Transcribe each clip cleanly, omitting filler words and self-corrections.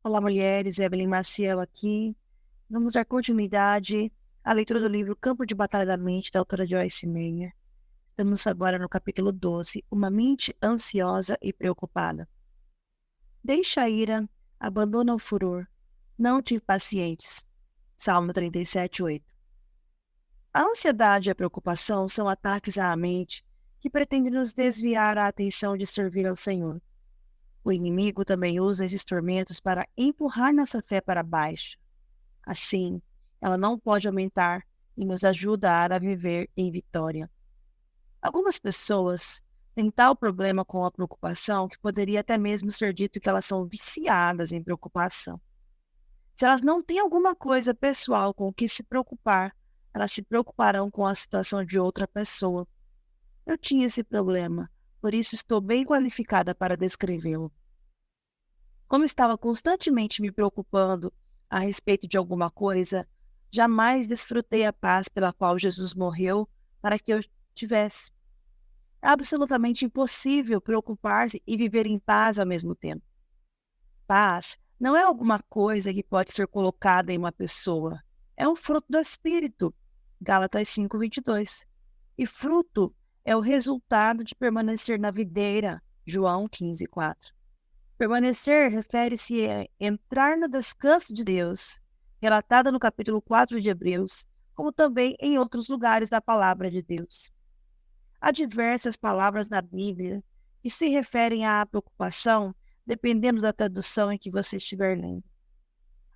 Olá, mulheres. Evelyn Maciel aqui. Vamos dar continuidade à leitura do livro Campo de Batalha da Mente, da autora Joyce Meyer. Estamos agora no capítulo 12, Uma mente ansiosa e preocupada. Deixa a ira, abandona o furor, não te impacientes. Salmo 37, 8. A ansiedade e a preocupação são ataques à mente que pretendem nos desviar a atenção de servir ao Senhor. O inimigo também usa esses tormentos para empurrar nossa fé para baixo. Assim, ela não pode aumentar e nos ajudar a viver em vitória. Algumas pessoas têm tal problema com a preocupação que poderia até mesmo ser dito que elas são viciadas em preocupação. Se elas não têm alguma coisa pessoal com o que se preocupar, elas se preocuparão com a situação de outra pessoa. Eu tinha esse problema, por isso estou bem qualificada para descrevê-lo. Como estava constantemente me preocupando a respeito de alguma coisa, jamais desfrutei a paz pela qual Jesus morreu para que eu tivesse. É absolutamente impossível preocupar-se e viver em paz ao mesmo tempo. Paz não é alguma coisa que pode ser colocada em uma pessoa. É um fruto do Espírito. Gálatas 5:22. E fruto é o resultado de permanecer na videira. João 15:4. Permanecer refere-se a entrar no descanso de Deus, relatada no capítulo 4 de Hebreus, como também em outros lugares da palavra de Deus. Há diversas palavras na Bíblia que se referem à preocupação, dependendo da tradução em que você estiver lendo.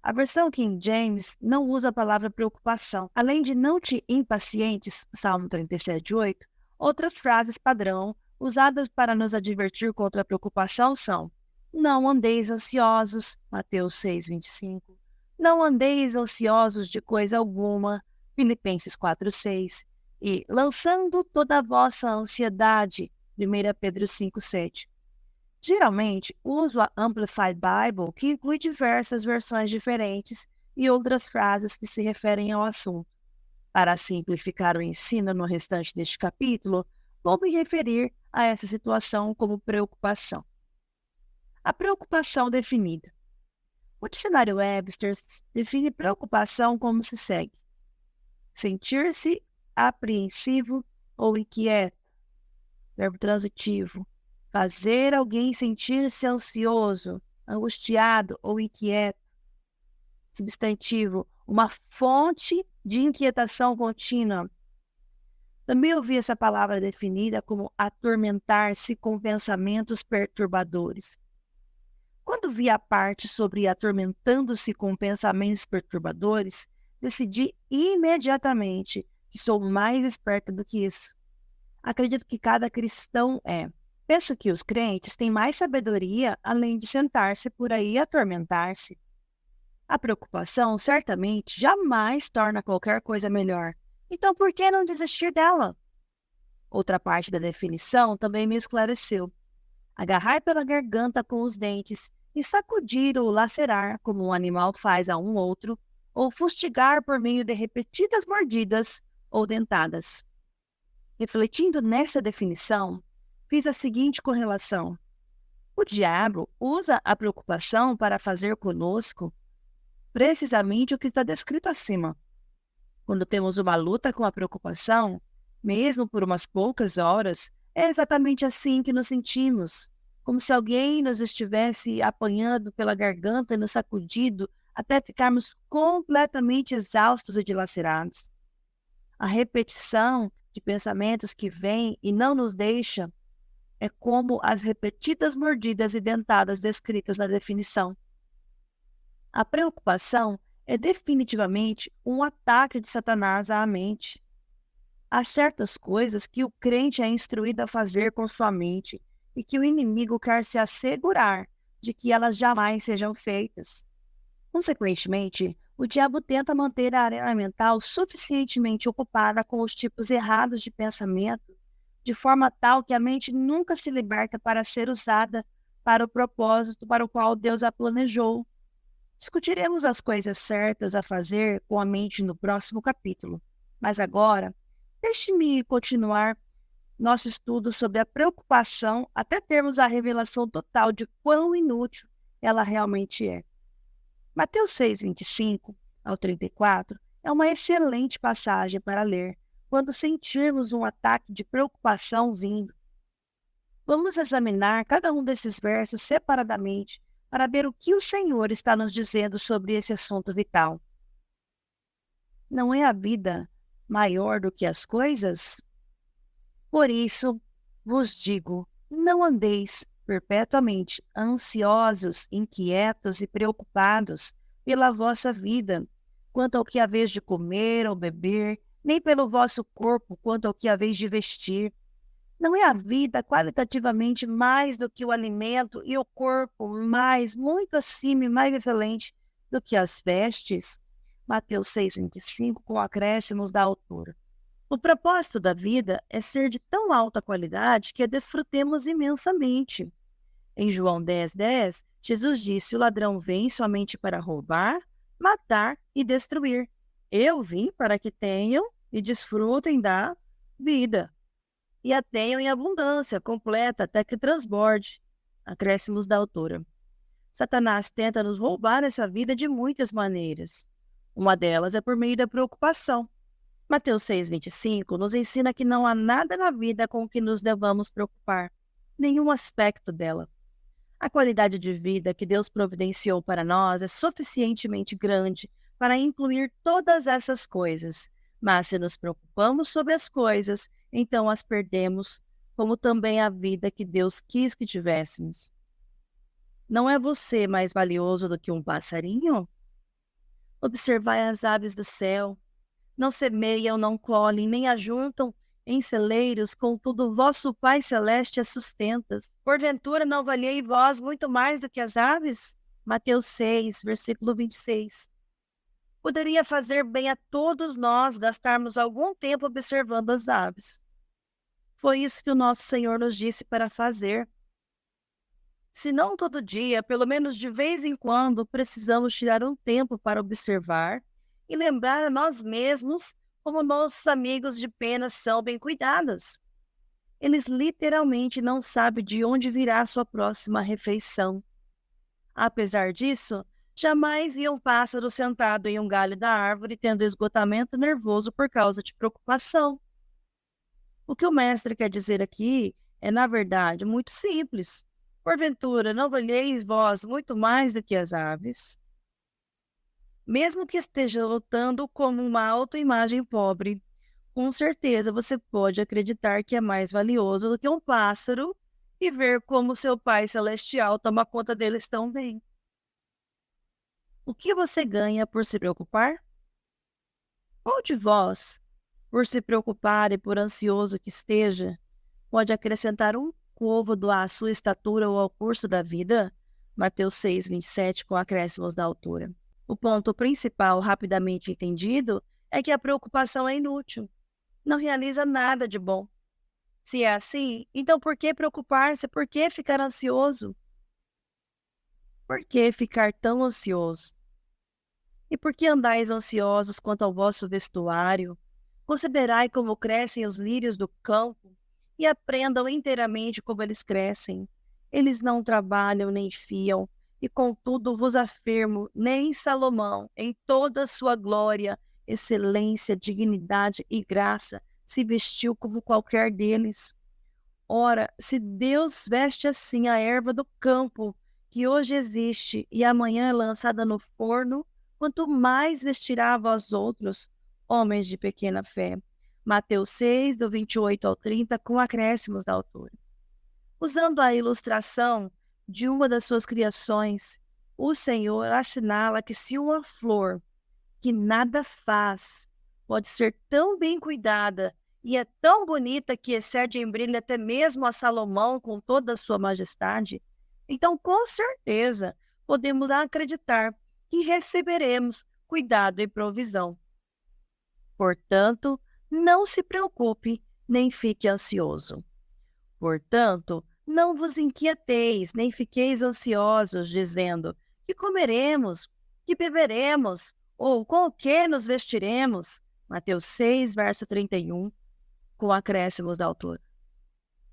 A versão King James não usa a palavra preocupação. Além de não te impacientes, Salmo 37:8, outras frases padrão usadas para nos advertir contra a preocupação são: não andeis ansiosos, Mateus 6:25. Não andeis ansiosos de coisa alguma, Filipenses 4:6. E lançando toda a vossa ansiedade, 1 Pedro 5:7. Geralmente, uso a Amplified Bible, que inclui diversas versões diferentes e outras frases que se referem ao assunto. Para simplificar o ensino no restante deste capítulo, vou me referir a essa situação como preocupação. A preocupação definida. O dicionário Webster define preocupação como se segue: sentir-se apreensivo ou inquieto, verbo transitivo, fazer alguém sentir-se ansioso, angustiado ou inquieto, substantivo, uma fonte de inquietação contínua. Também ouvi essa palavra definida como atormentar-se com pensamentos perturbadores. Quando vi a parte sobre atormentando-se com pensamentos perturbadores, decidi imediatamente que sou mais esperta do que isso. Acredito que cada cristão é. Penso que os crentes têm mais sabedoria além de sentar-se por aí e atormentar-se. A preocupação certamente jamais torna qualquer coisa melhor. Então por que não desistir dela? Outra parte da definição também me esclareceu: agarrar pela garganta com os dentes e sacudir ou lacerar, como um animal faz a um outro, ou fustigar por meio de repetidas mordidas ou dentadas. Refletindo nessa definição, fiz a seguinte correlação: o diabo usa a preocupação para fazer conosco precisamente o que está descrito acima. Quando temos uma luta com a preocupação, mesmo por umas poucas horas, é exatamente assim que nos sentimos, como se alguém nos estivesse apanhando pela garganta e nos sacudido até ficarmos completamente exaustos e dilacerados. A repetição de pensamentos que vêm e não nos deixa é como as repetidas mordidas e dentadas descritas na definição. A preocupação é definitivamente um ataque de Satanás à mente. Há certas coisas que o crente é instruído a fazer com sua mente e que o inimigo quer se assegurar de que elas jamais sejam feitas. Consequentemente, o diabo tenta manter a arena mental suficientemente ocupada com os tipos errados de pensamento, de forma tal que a mente nunca se liberta para ser usada para o propósito para o qual Deus a planejou. Discutiremos as coisas certas a fazer com a mente no próximo capítulo, mas agora, deixe-me continuar nosso estudo sobre a preocupação até termos a revelação total de quão inútil ela realmente é. Mateus 6, 25 ao 34 é uma excelente passagem para ler quando sentirmos um ataque de preocupação vindo. Vamos examinar cada um desses versos separadamente para ver o que o Senhor está nos dizendo sobre esse assunto vital. Não é a vida maior do que as coisas? Por isso, vos digo, não andeis perpetuamente ansiosos, inquietos e preocupados pela vossa vida, quanto ao que haveis de comer ou beber, nem pelo vosso corpo, quanto ao que haveis de vestir. Não é a vida qualitativamente mais do que o alimento e o corpo mais, muito acima e mais excelente do que as vestes? Mateus 6, 25, com acréscimos da autora. O propósito da vida é ser de tão alta qualidade que a desfrutemos imensamente. Em João 10, 10, Jesus disse: o ladrão vem somente para roubar, matar e destruir. Eu vim para que tenham e desfrutem da vida, e a tenham em abundância, completa, até que transborde. Acréscimos da autora. Satanás tenta nos roubar essa vida de muitas maneiras. Uma delas é por meio da preocupação. Mateus 6, 25 nos ensina que não há nada na vida com o que nos devamos preocupar, nenhum aspecto dela. A qualidade de vida que Deus providenciou para nós é suficientemente grande para incluir todas essas coisas, mas se nos preocupamos sobre as coisas, então as perdemos, como também a vida que Deus quis que tivéssemos. Não é você mais valioso do que um passarinho? Observai as aves do céu. Não semeiam, não colhem, nem ajuntam em celeiros, contudo vosso Pai Celeste as sustenta. Porventura não valiei vós muito mais do que as aves? Mateus 6, versículo 26. Poderia fazer bem a todos nós gastarmos algum tempo observando as aves. Foi isso que o nosso Senhor nos disse para fazer. Se não todo dia, pelo menos de vez em quando, precisamos tirar um tempo para observar e lembrar a nós mesmos como nossos amigos de pena são bem cuidados. Eles literalmente não sabem de onde virá a sua próxima refeição. Apesar disso, jamais vi um pássaro sentado em um galho da árvore tendo esgotamento nervoso por causa de preocupação. O que o mestre quer dizer aqui é, na verdade, muito simples. Porventura, não valieis vós muito mais do que as aves? Mesmo que esteja lutando como uma autoimagem pobre, com certeza você pode acreditar que é mais valioso do que um pássaro e ver como seu Pai Celestial toma conta deles tão bem. O que você ganha por se preocupar? Qual de vós, por se preocupar e por ansioso que esteja, pode acrescentar um côvado à sua estatura ou ao curso da vida? Mateus 6, 27, com acréscimos da altura. O ponto principal, rapidamente entendido, é que a preocupação é inútil. Não realiza nada de bom. Se é assim, então por que preocupar-se? Por que ficar ansioso? Por que ficar tão ansioso? E por que andais ansiosos quanto ao vosso vestuário? Considerai como crescem os lírios do campo e aprendam inteiramente como eles crescem. Eles não trabalham nem fiam, e contudo vos afirmo, nem Salomão, em toda a sua glória, excelência, dignidade e graça, se vestiu como qualquer deles. Ora, se Deus veste assim a erva do campo, que hoje existe e amanhã é lançada no forno, quanto mais vestirá a vós outros, homens de pequena fé. Mateus 6, do 28 ao 30, com acréscimos da autora. Usando a ilustração de uma das suas criações, o Senhor assinala que se uma flor que nada faz pode ser tão bem cuidada e é tão bonita que excede em brilho até mesmo a Salomão com toda a sua majestade, então com certeza podemos acreditar que receberemos cuidado e provisão. Portanto, não se preocupe nem fique ansioso. Portanto, não vos inquieteis, nem fiqueis ansiosos, dizendo: que comeremos, que beberemos, ou com o que nos vestiremos? Mateus 6, verso 31, com acréscimos da autora.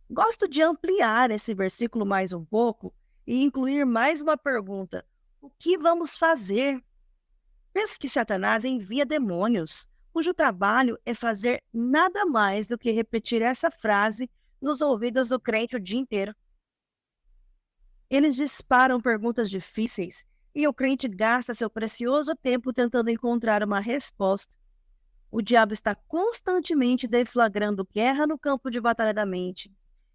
Gosto de ampliar esse versículo mais um pouco e incluir mais uma pergunta. O que vamos fazer? Penso que Satanás envia demônios, cujo trabalho é fazer nada mais do que repetir essa frase nos ouvidos do crente o dia inteiro. Eles disparam perguntas difíceis e o crente gasta seu precioso tempo tentando encontrar uma resposta. O diabo está constantemente deflagrando guerra no campo de batalha da mente,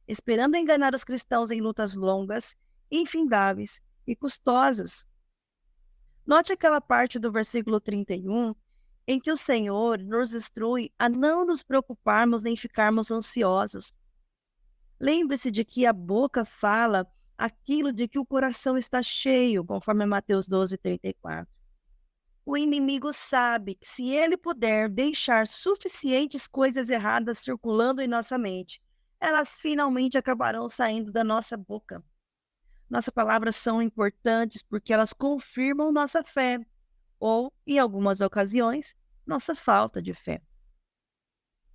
esperando enganar os cristãos em lutas longas, infindáveis e custosas. Note aquela parte do versículo 31 em que o Senhor nos instrui a não nos preocuparmos nem ficarmos ansiosos. Lembre-se de que a boca fala aquilo de que o coração está cheio, conforme Mateus 12:34. O inimigo sabe que se ele puder deixar suficientes coisas erradas circulando em nossa mente, elas finalmente acabarão saindo da nossa boca. Nossas palavras são importantes porque elas confirmam nossa fé, ou, em algumas ocasiões, nossa falta de fé.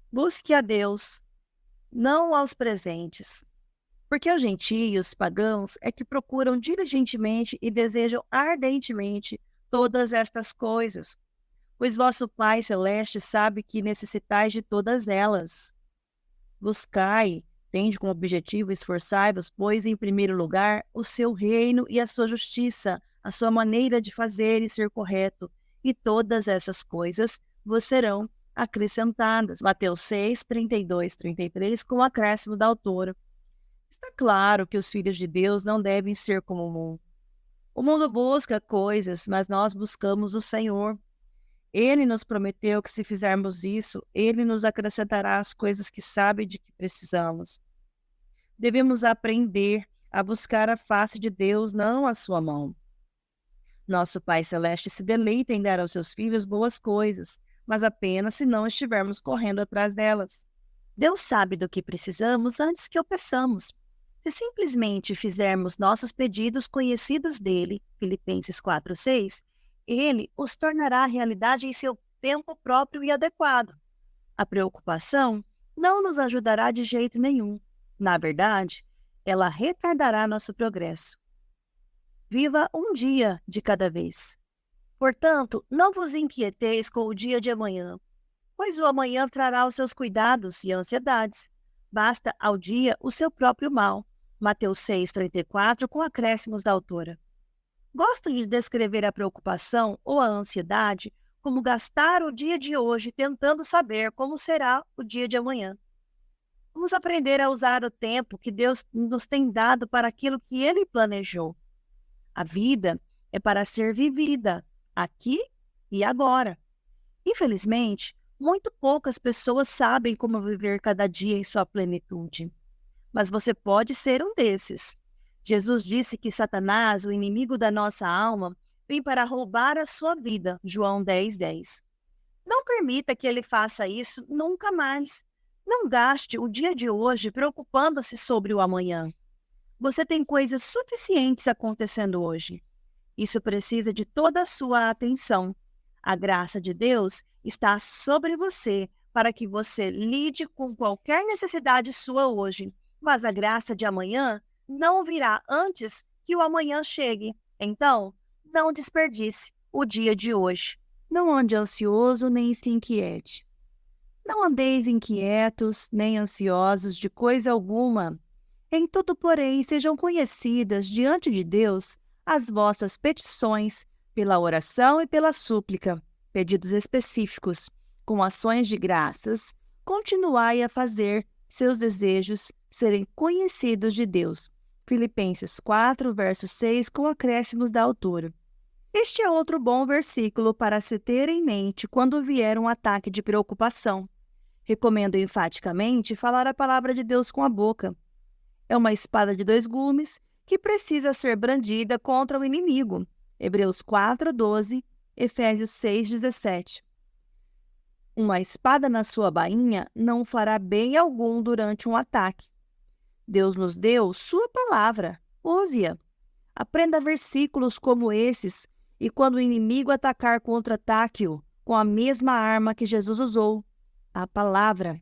Busque a Deus, não aos presentes, porque os gentios, pagãos, é que procuram diligentemente e desejam ardentemente todas estas coisas, pois vosso Pai Celeste sabe que necessitais de todas elas. Buscai, tende como objetivo, esforçai-vos, pois, em primeiro lugar, o seu reino e a sua justiça, a sua maneira de fazer e ser correto, e todas essas coisas vos serão acrescentadas. Mateus 6, 32, 33, com o acréscimo da autora. Está claro que os filhos de Deus não devem ser como o mundo. O mundo busca coisas, mas nós buscamos o Senhor. Ele nos prometeu que se fizermos isso, Ele nos acrescentará as coisas que sabe de que precisamos. Devemos aprender a buscar a face de Deus, não a sua mão. Nosso Pai Celeste se deleita em dar aos seus filhos boas coisas, mas apenas se não estivermos correndo atrás delas. Deus sabe do que precisamos antes que o peçamos. Se simplesmente fizermos nossos pedidos conhecidos dele, Filipenses 4:6, ele os tornará realidade em seu tempo próprio e adequado. A preocupação não nos ajudará de jeito nenhum. Na verdade, ela retardará nosso progresso. Viva um dia de cada vez. Portanto, não vos inquieteis com o dia de amanhã, pois o amanhã trará os seus cuidados e ansiedades. Basta ao dia o seu próprio mal. Mateus 6:34, com acréscimos da autora. Gosto de descrever a preocupação ou a ansiedade como gastar o dia de hoje tentando saber como será o dia de amanhã. Vamos aprender a usar o tempo que Deus nos tem dado para aquilo que Ele planejou. A vida é para ser vivida, aqui e agora. Infelizmente, muito poucas pessoas sabem como viver cada dia em sua plenitude. Mas você pode ser um desses. Jesus disse que Satanás, o inimigo da nossa alma, vem para roubar a sua vida. João 10:10. Não permita que ele faça isso nunca mais. Não gaste o dia de hoje preocupando-se sobre o amanhã. Você tem coisas suficientes acontecendo hoje. Isso precisa de toda a sua atenção. A graça de Deus está sobre você para que você lide com qualquer necessidade sua hoje. Mas a graça de amanhã não virá antes que o amanhã chegue. Então, não desperdice o dia de hoje. Não ande ansioso nem se inquiete. Não andeis inquietos nem ansiosos de coisa alguma. Em tudo, porém, sejam conhecidas diante de Deus as vossas petições, pela oração e pela súplica, pedidos específicos, com ações de graças, continuai a fazer seus desejos serem conhecidos de Deus. Filipenses 4, verso 6, com acréscimos da autora. Este é outro bom versículo para se ter em mente quando vier um ataque de preocupação. Recomendo enfaticamente falar a palavra de Deus com a boca. É uma espada de dois gumes que precisa ser brandida contra o inimigo. Hebreus 4:12, Efésios 6:17. Uma espada na sua bainha não fará bem algum durante um ataque. Deus nos deu sua palavra, use-a. Aprenda versículos como esses e quando o inimigo atacar, contra-ataque-o com a mesma arma que Jesus usou, a palavra.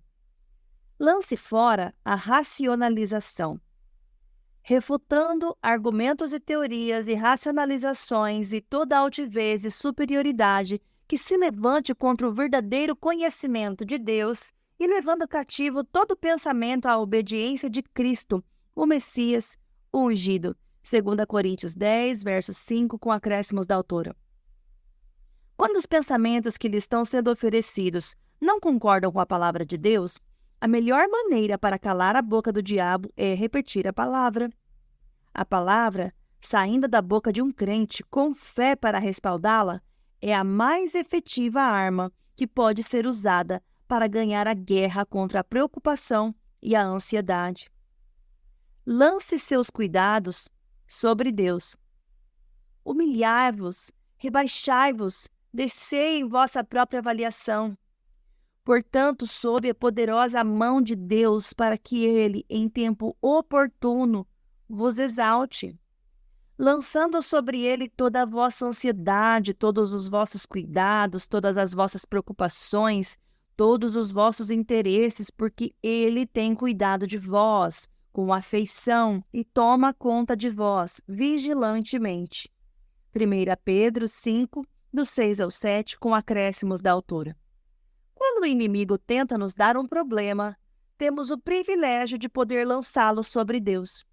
Lance fora a racionalização. refutando argumentos e teorias e racionalizações e toda altivez e superioridade que se levante contra o verdadeiro conhecimento de Deus e levando cativo todo pensamento à obediência de Cristo, o Messias, o ungido. 2 Coríntios 10, verso 5, com acréscimos da autora. Quando os pensamentos que lhe estão sendo oferecidos não concordam com a palavra de Deus, a melhor maneira para calar a boca do diabo é repetir a palavra. A palavra, saindo da boca de um crente com fé para respaldá-la, é a mais efetiva arma que pode ser usada para ganhar a guerra contra a preocupação e a ansiedade. Lance seus cuidados sobre Deus. Humilhai-vos, rebaixai-vos, descei em vossa própria avaliação. Portanto, sob a poderosa mão de Deus, para que Ele, em tempo oportuno, vos exalte, lançando sobre Ele toda a vossa ansiedade, todos os vossos cuidados, todas as vossas preocupações, todos os vossos interesses, porque Ele tem cuidado de vós, com afeição, e toma conta de vós, vigilantemente. 1 Pedro 5, do 6 ao 7, com acréscimos da autora. Quando o inimigo tenta nos dar um problema, temos o privilégio de poder lançá-lo sobre Deus.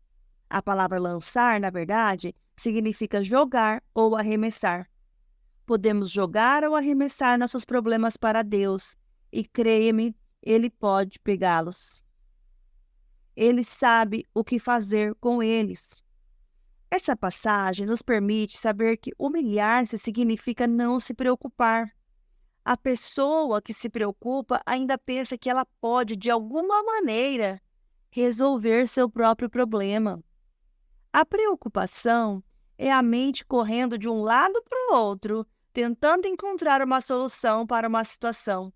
A palavra lançar, na verdade, significa jogar ou arremessar. Podemos jogar ou arremessar nossos problemas para Deus, e creia-me, Ele pode pegá-los. Ele sabe o que fazer com eles. Essa passagem nos permite saber que humilhar-se significa não se preocupar. A pessoa que se preocupa ainda pensa que ela pode, de alguma maneira, resolver seu próprio problema. A preocupação é a mente correndo de um lado para o outro, tentando encontrar uma solução para uma situação.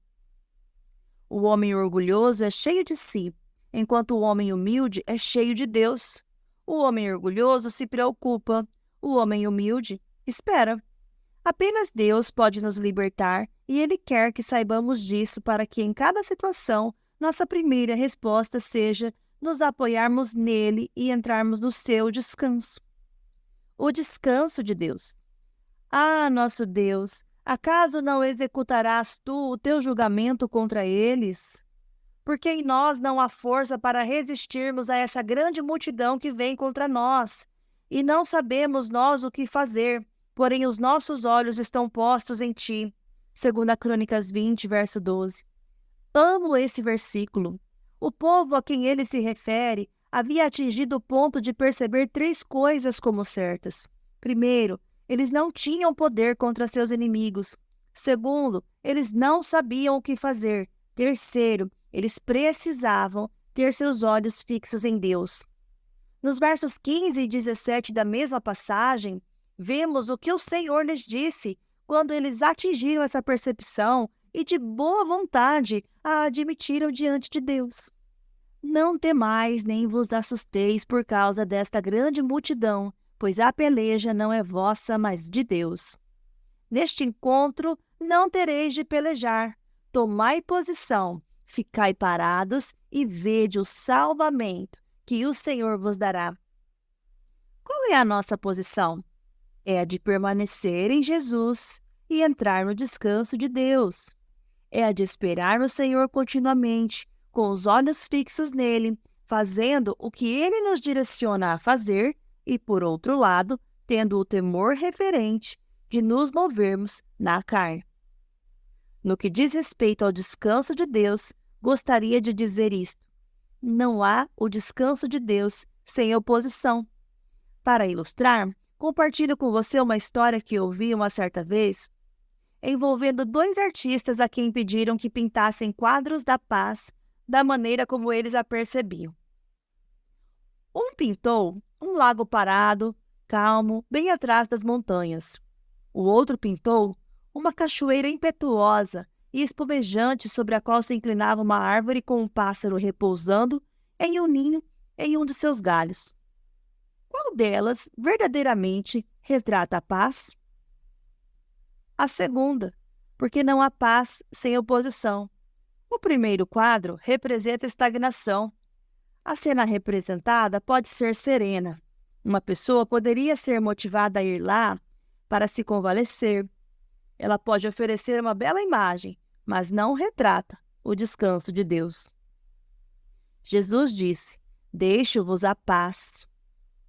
O homem orgulhoso é cheio de si, enquanto o homem humilde é cheio de Deus. O homem orgulhoso se preocupa, o homem humilde espera. Apenas Deus pode nos libertar e Ele quer que saibamos disso para que em cada situação nossa primeira resposta seja nos apoiarmos nele e entrarmos no seu descanso. O descanso de Deus. Ah, nosso Deus, acaso não executarás tu o teu julgamento contra eles? Porque em nós não há força para resistirmos a essa grande multidão que vem contra nós, e não sabemos nós o que fazer, porém os nossos olhos estão postos em ti. 2 Crônicas 20, verso 12. Amo esse versículo. O povo a quem ele se refere havia atingido o ponto de perceber 3 coisas como certas. Primeiro, eles não tinham poder contra seus inimigos. Segundo, eles não sabiam o que fazer. Terceiro, eles precisavam ter seus olhos fixos em Deus. Nos versos 15 e 17 da mesma passagem, vemos o que o Senhor lhes disse quando eles atingiram essa percepção e de boa vontade a admitiram diante de Deus. Não temais nem vos assusteis por causa desta grande multidão, pois a peleja não é vossa, mas de Deus. Neste encontro não tereis de pelejar. Tomai posição, ficai parados e vede o salvamento que o Senhor vos dará. Qual é a nossa posição? É a de permanecer em Jesus e entrar no descanso de Deus. É a de esperar no Senhor continuamente, com os olhos fixos nele, fazendo o que ele nos direciona a fazer e, por outro lado, tendo o temor referente de nos movermos na carne. No que diz respeito ao descanso de Deus, gostaria de dizer isto: não há o descanso de Deus sem oposição. Para ilustrar, compartilho com você uma história que ouvi uma certa vez, envolvendo 2 artistas a quem pediram que pintassem quadros da paz da maneira como eles a percebiam. Um pintou um lago parado, calmo, bem atrás das montanhas. O outro pintou uma cachoeira impetuosa e espumejante sobre a qual se inclinava uma árvore com um pássaro repousando em um ninho em um de seus galhos. Qual delas verdadeiramente retrata a paz? A segunda, porque não há paz sem oposição. O primeiro quadro representa estagnação. A cena representada pode ser serena. Uma pessoa poderia ser motivada a ir lá para se convalescer. Ela pode oferecer uma bela imagem, mas não retrata o descanso de Deus. Jesus disse: "Deixo-vos a paz.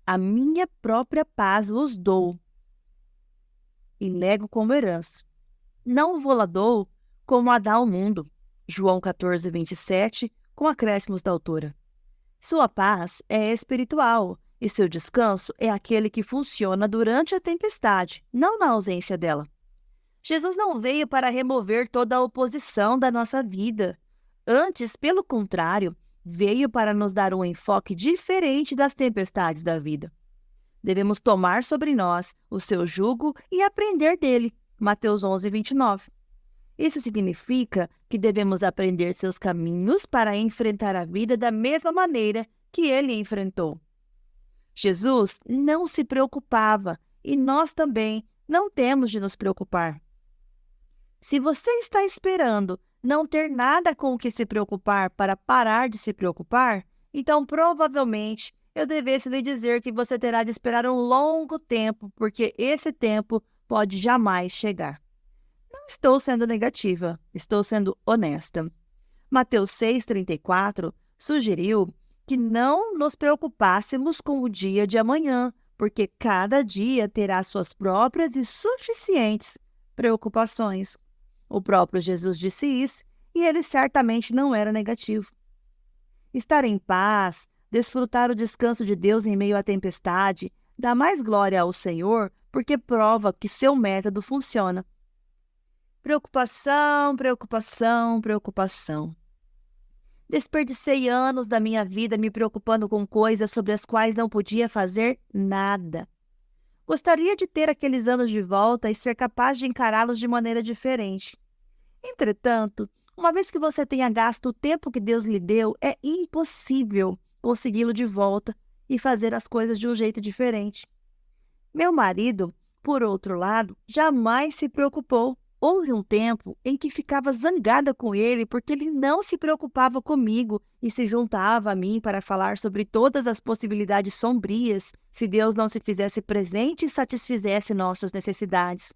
A minha própria paz vos dou e lego como herança. Não vou-la dou como a dá o mundo." João 14:27, com acréscimos da autora. Sua paz é espiritual e seu descanso é aquele que funciona durante a tempestade, não na ausência dela. Jesus não veio para remover toda a oposição da nossa vida. Antes, pelo contrário, veio para nos dar um enfoque diferente das tempestades da vida. Devemos tomar sobre nós o seu jugo e aprender dele. Mateus 11:29. Isso significa que devemos aprender seus caminhos para enfrentar a vida da mesma maneira que ele enfrentou. Jesus não se preocupava e nós também não temos de nos preocupar. Se você está esperando não ter nada com o que se preocupar para parar de se preocupar, então provavelmente eu devesse lhe dizer que você terá de esperar um longo tempo, porque esse tempo pode jamais chegar. Não estou sendo negativa, estou sendo honesta. Mateus 6:34 sugeriu que não nos preocupássemos com o dia de amanhã, porque cada dia terá suas próprias e suficientes preocupações. O próprio Jesus disse isso e ele certamente não era negativo. Estar em paz, desfrutar o descanso de Deus em meio à tempestade, dá mais glória ao Senhor porque prova que seu método funciona. Preocupação, preocupação, preocupação. Desperdicei anos da minha vida me preocupando com coisas sobre as quais não podia fazer nada. Gostaria de ter aqueles anos de volta e ser capaz de encará-los de maneira diferente. Entretanto, uma vez que você tenha gasto o tempo que Deus lhe deu, é impossível consegui-lo de volta e fazer as coisas de um jeito diferente. Meu marido, por outro lado, jamais se preocupou. Houve um tempo em que ficava zangada com ele porque ele não se preocupava comigo e se juntava a mim para falar sobre todas as possibilidades sombrias se Deus não se fizesse presente e satisfizesse nossas necessidades.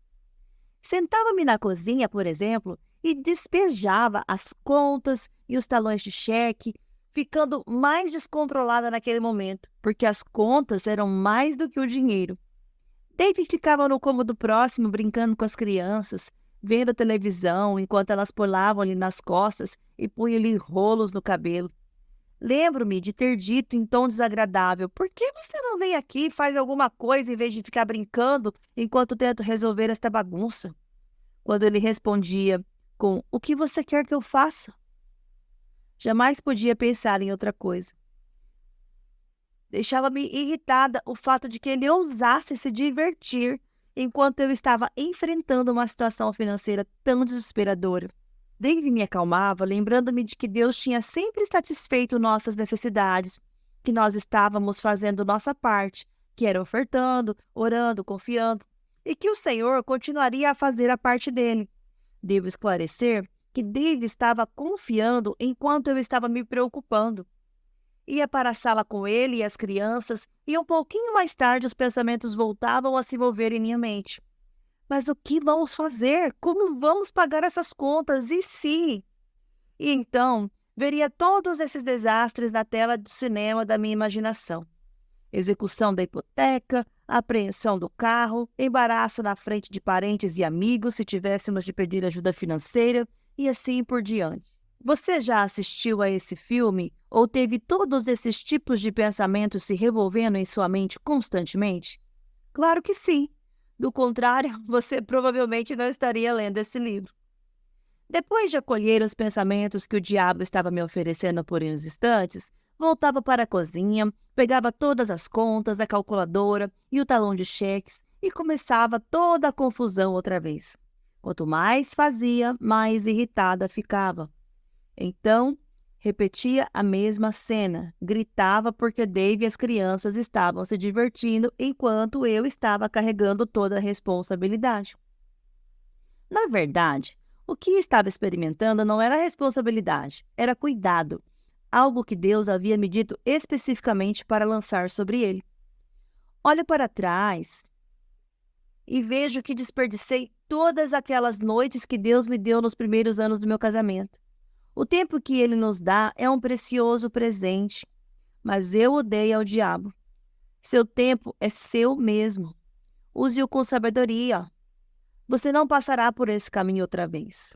Sentava-me na cozinha, por exemplo, e despejava as contas e os talões de cheque, ficando mais descontrolada naquele momento, porque as contas eram mais do que o dinheiro. David ficava no cômodo próximo brincando com as crianças, vendo televisão enquanto elas pulavam-lhe nas costas e punham-lhe rolos no cabelo. Lembro-me de ter dito em tom desagradável: "Por que você não vem aqui e faz alguma coisa em vez de ficar brincando enquanto tento resolver esta bagunça?" Quando ele respondia com: "O que você quer que eu faça?" Jamais podia pensar em outra coisa. Deixava-me irritada o fato de que ele ousasse se divertir enquanto eu estava enfrentando uma situação financeira tão desesperadora. David me acalmava, lembrando-me de que Deus tinha sempre satisfeito nossas necessidades, que nós estávamos fazendo nossa parte, que era ofertando, orando, confiando, e que o Senhor continuaria a fazer a parte dele. Devo esclarecer que David estava confiando enquanto eu estava me preocupando. Ia para a sala com ele e as crianças, e um pouquinho mais tarde os pensamentos voltavam a se mover em minha mente. Mas o que vamos fazer? Como vamos pagar essas contas? E se? E então, veria todos esses desastres na tela do cinema da minha imaginação. Execução da hipoteca, apreensão do carro, embaraço na frente de parentes e amigos se tivéssemos de pedir ajuda financeira, e assim por diante. Você já assistiu a esse filme ou teve todos esses tipos de pensamentos se revolvendo em sua mente constantemente? Claro que sim. Do contrário, você provavelmente não estaria lendo esse livro. Depois de acolher os pensamentos que o diabo estava me oferecendo por uns instantes, voltava para a cozinha, pegava todas as contas, a calculadora e o talão de cheques e começava toda a confusão outra vez. Quanto mais fazia, mais irritada ficava. Então, repetia a mesma cena, gritava porque Dave e as crianças estavam se divertindo enquanto eu estava carregando toda a responsabilidade. Na verdade, o que estava experimentando não era responsabilidade, era cuidado. algo que Deus havia me dito especificamente para lançar sobre ele. Olho para trás e vejo que desperdicei todas aquelas noites que Deus me deu nos primeiros anos do meu casamento. O tempo que Ele nos dá é um precioso presente, mas eu o dei ao diabo. Seu tempo é seu mesmo. Use-o com sabedoria. Você não passará por esse caminho outra vez.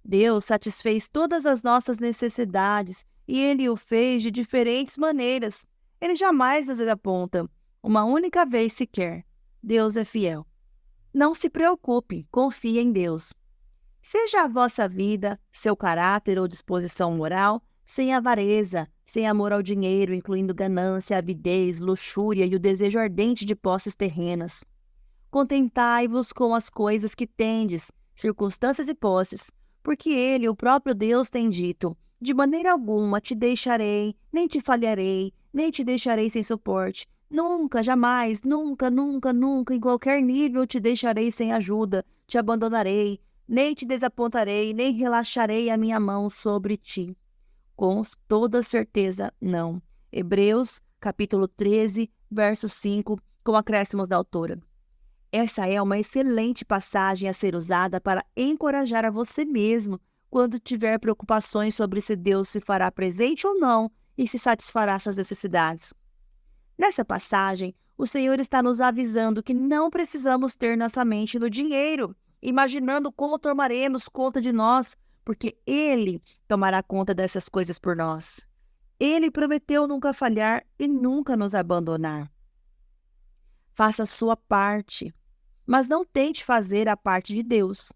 Deus satisfez todas as nossas necessidades e Ele o fez de diferentes maneiras. Ele jamais nos aponta uma única vez sequer. Deus é fiel. Não se preocupe, confie em Deus. Seja a vossa vida, seu caráter ou disposição moral, sem avareza, sem amor ao dinheiro, incluindo ganância, avidez, luxúria e o desejo ardente de posses terrenas. Contentai-vos com as coisas que tendes, circunstâncias e posses, porque Ele, o próprio Deus, tem dito: de maneira alguma te deixarei, nem te falharei, nem te deixarei sem suporte. Nunca, jamais, nunca, nunca, nunca, em qualquer nível te deixarei sem ajuda, te abandonarei, nem te desapontarei, nem relaxarei a minha mão sobre ti. Com toda certeza, não. Hebreus, capítulo 13, verso 5, com acréscimos da autora. Essa é uma excelente passagem a ser usada para encorajar a você mesmo quando tiver preocupações sobre se Deus se fará presente ou não e se satisfará suas necessidades. Nessa passagem, o Senhor está nos avisando que não precisamos ter nossa mente no dinheiro, imaginando como tomaremos conta de nós, porque Ele tomará conta dessas coisas por nós. Ele prometeu nunca falhar e nunca nos abandonar. Faça a sua parte, mas não tente fazer a parte de Deus.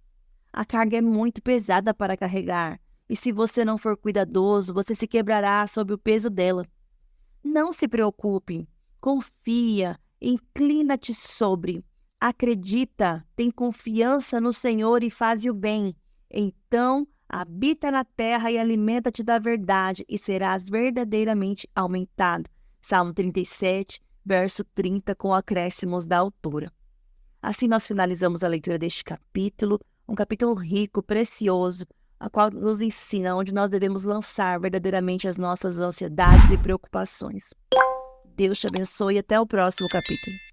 A carga é muito pesada para carregar, e se você não for cuidadoso, você se quebrará sob o peso dela. Não se preocupe, confia, inclina-te sobre, acredita, tem confiança no Senhor e faze o bem. Então, habita na terra e alimenta-te da verdade e serás verdadeiramente aumentado. Salmo 37, verso 30, com acréscimos da autora. Assim nós finalizamos a leitura deste capítulo, um capítulo rico, precioso, a qual nos ensina onde nós devemos lançar verdadeiramente as nossas ansiedades e preocupações. Deus te abençoe e até o próximo capítulo.